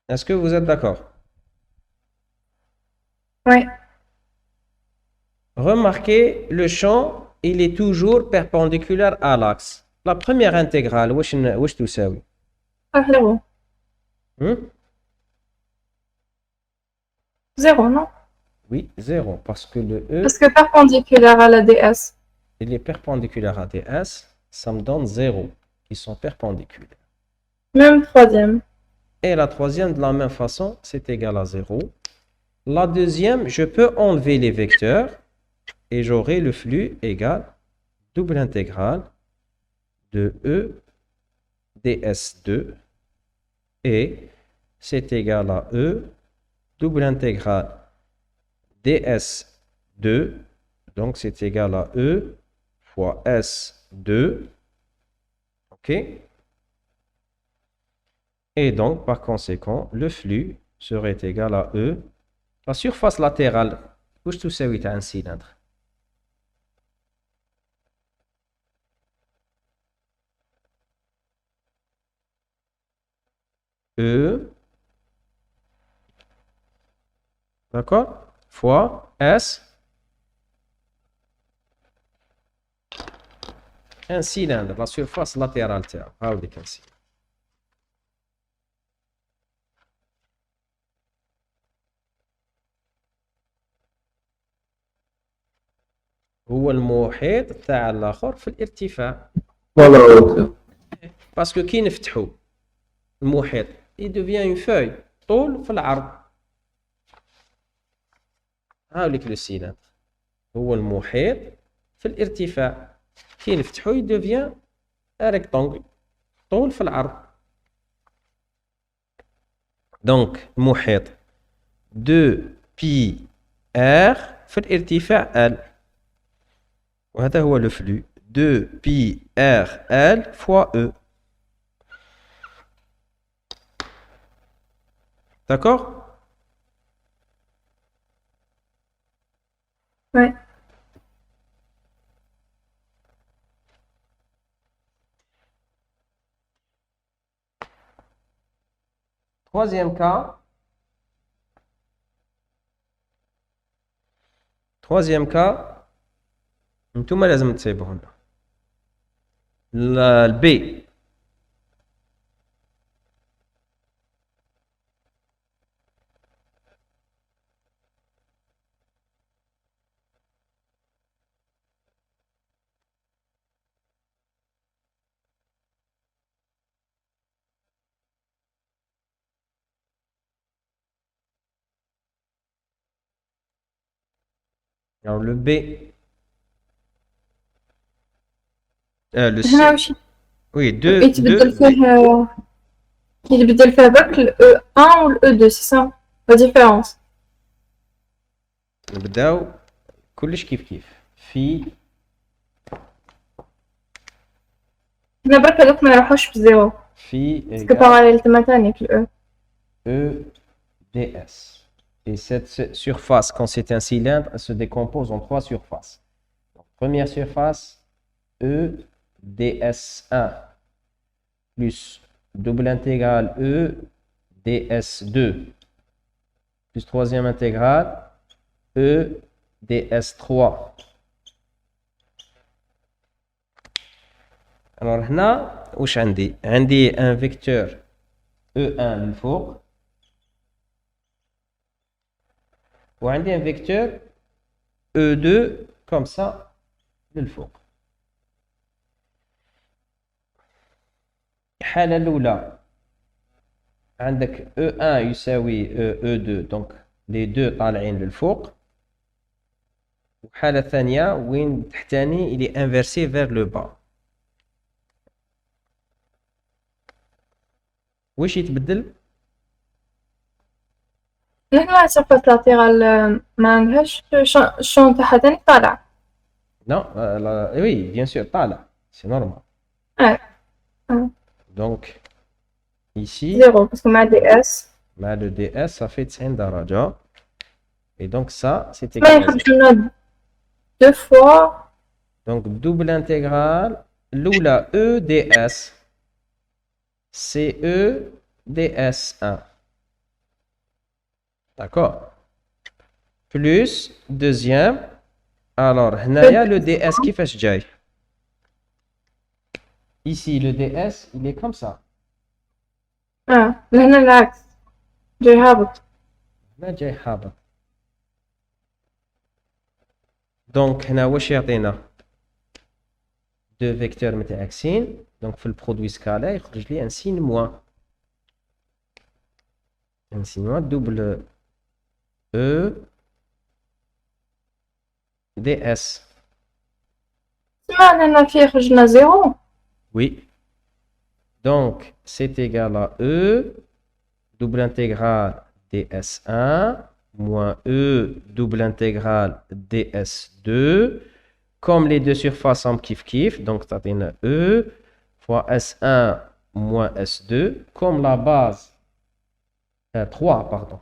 Est-ce que vous êtes d'accord? Ouais. Remarquez, le champ, il est toujours perpendiculaire à l'axe. La première intégrale, wesh تساوي? Ah, zéro. Hmm? Zéro, non? Oui, 0, parce que le E, Parce que perpendiculaire à la DS. il est perpendiculaire à DS, ça me donne 0, qui sont perpendiculaires. Même troisième. Et la troisième, de la même façon, c'est égal à 0. La deuxième, je peux enlever les vecteurs et j'aurai le flux égal double intégrale de E ds2 et c'est égal à E double intégrale ds2, donc c'est égal à E fois S2, ok? Et donc, par conséquent, le flux serait égal à E. La surface latérale, واش تساوي تاع un cylindre? E, d'accord? Fois S, un cylindre, la surface latérale تاعو. هاوديك un cylindre. هو المحيط تاع الاخر في الارتفاع. Voilà. باسكو كي نفتحو المحيط il devient une feuille طول في العرض. هاوليك لو سيلندر هو المحيط في الارتفاع. كي نفتحو il devient un rectangle طول في العرض. دونك المحيط 2 بي ار في الارتفاع ال، وهذا هو لو فلو 2 بي ار ال فوا او. D'accord? Ouais. Troisième cas. Troisième cas. انتم لازم تسيبوه لنا. البي alors le B le هنا C. وش Oui, deux يتبدل B. فيه يتبدل فيه برك ال E1 وال E2 c'est ça la différence. نبداو كلش كيف في هنا برك هذوك ما يروحوش بزيرو باسكو égal باراليل تما تاني في ال E. E ds. Et cette surface, quand c'est un cylindre, elle se décompose en trois surfaces. Donc, première surface, E ds1 plus double intégrale E ds2 plus troisième intégrale E ds3. Alors هنا واش عندي un vecteur E1 للفوق وعندي un vecteur E2 comme ça للفوق. الحالة الأولى عندك E1 يساوي E2 donc les deux طالعين للفوق. والحالة الثانية وين تحتاني il est inversé vers le bas. واش يتبدل؟ هنا سيرفاس لاتيرال ما عندهاش الشون تاعها تاني طالع. Non, oui, bien sûr, طالع, c'est normal. Ouais. Donc, ici, زيرو باسكو مع دي اس مع le ds, ça fait 90 درجة. Et donc, ça, c'est ما égal à 0. يخرج لنا دو فوا. Donc, double intégrale, l'oula E ds, c'est E ds1. D'accord. Plus deuxième. Alors, هنايا le ds كيفاش جاي. Ici, le ds, il est comme ça. لهنا العكس جاي هابط. هنا جاي هابط. Donc, هنا واش يعطينا؟ deux vecteurs متعاكسين. Donc, في البرودوي سكالا يخرج لي un signe moins. Un signe moins double E ds. سمعنا أن فيه خرجنا زيرو. Oui. Donc, c'est égal à E, double intégrale ds1, moins E, double intégrale ds2. Comme les deux surfaces sont kiff-kiff, donc ça donne E fois S1 moins S2. Comme la base 3, pardon,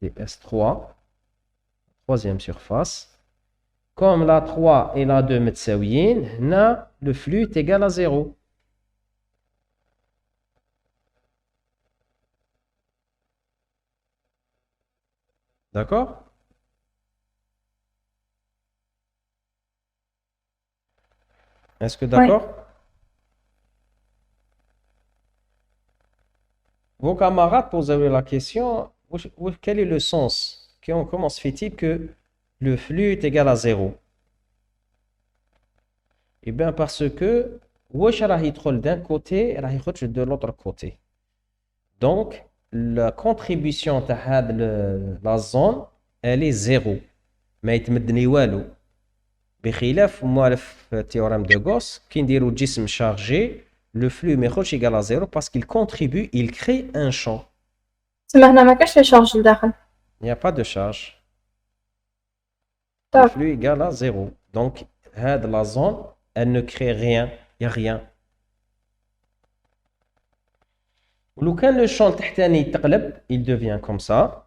ds3, troisième surface. Comme la 3 et la 2 متساويين, le flux est égal à 0. D'accord? Est-ce que d'accord? Vos camarades posent la question, quel est le sens? Comment se fait-il que le flux est égal à 0? Eh bien, parce que واش راه يدخل d'un côté راه يخرج de l'autre côté. Donc, la contribution de la zone, elle est 0. ما يتمدني والو. بخلاف موالف théorème de Gauss, qui نديرو جسم chargé, le flux ما يخرجش égal à 0 parce qu'il contribue, il crée un champ. سمعنا ما كاش شارج لداخل. Il n'y a pas de charge. Le flux est égal à 0. Donc, la zone, elle ne crée rien. Il n'y a rien. ولو كان le champ التحتاني يتقلب, il devient comme ça.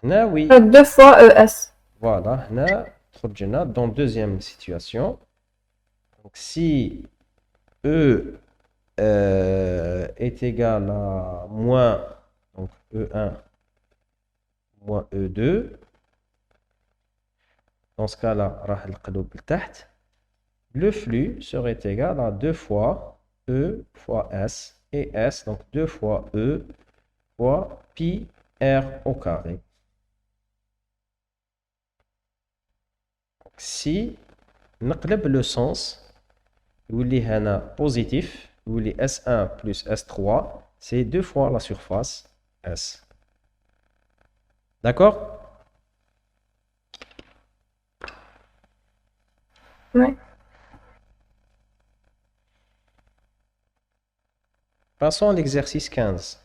هنا oui. 2 fois ES. Voilà, هنا خرجنا dans deuxième situation. Donc, si E est égal à moins donc E1 moins E2, dans ce cas-là, le flux serait égal à 2 fois E fois S, et S, donc 2 fois E fois pi R au carré. Donc, si نقلب le sens, يولي هنا positif, يولي S1 plus S3, c'est 2 fois la surface S. D'accord? Oui. Passons à l'exercice 15.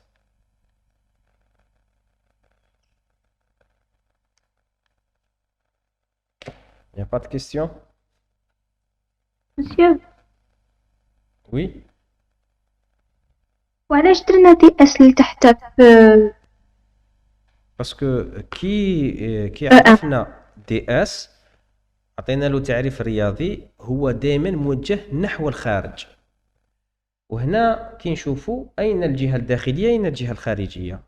Il n'y a pas de questions? Monsieur, Oui? وعلاش درنا دي اس لتحت في Parce que qui عرفنا DS عطينا له تعريف رياضي هو دائما موجه نحو الخارج. وهنا كي نشوفوا أين الجهة الداخلية أين الجهة الخارجية.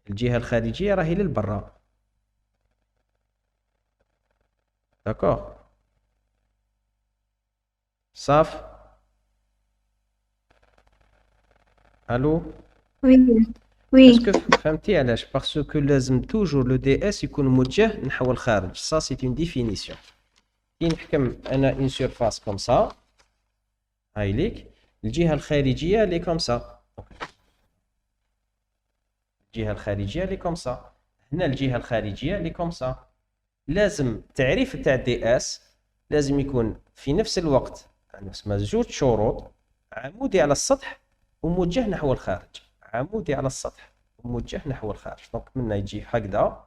الجهة الخارجية راهي للبرا. داكور صاف. الو وي اسكو فهمتي علاش؟ باسكو لازم توجور لو دي اس يكون موجه نحو الخارج. سا سي اون ديفينيسيون. كي نحكم انا اون سيرفاس كوم سا هاي ليك الجهه الخارجيه لي كوم سا. الجهه الخارجيه لي كوم سا. هنا الجهه الخارجيه لي كوم سا. لازم التعريف تاع دي اس لازم يكون في نفس الوقت نفس ما زوج شروط عمودي على السطح وموجه نحو الخارج. عمودي على السطح وموجه نحو الخارج. دونك منا يجي هكذا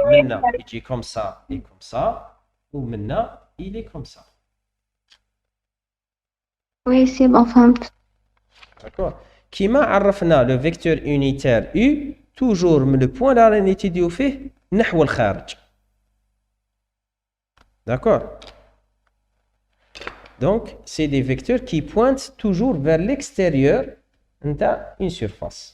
منا يجي كوم سا اي كوم سا ومنا إلي كوم سا. وي سي بون فهمت. داكور كيما عرفنا لو فيكتور يونيتير U توجور من لو بوين اللي نيتيديو فيه نحو الخارج. D'accord? Donc, c'est des vecteurs qui pointent toujours vers l'extérieur d'une surface.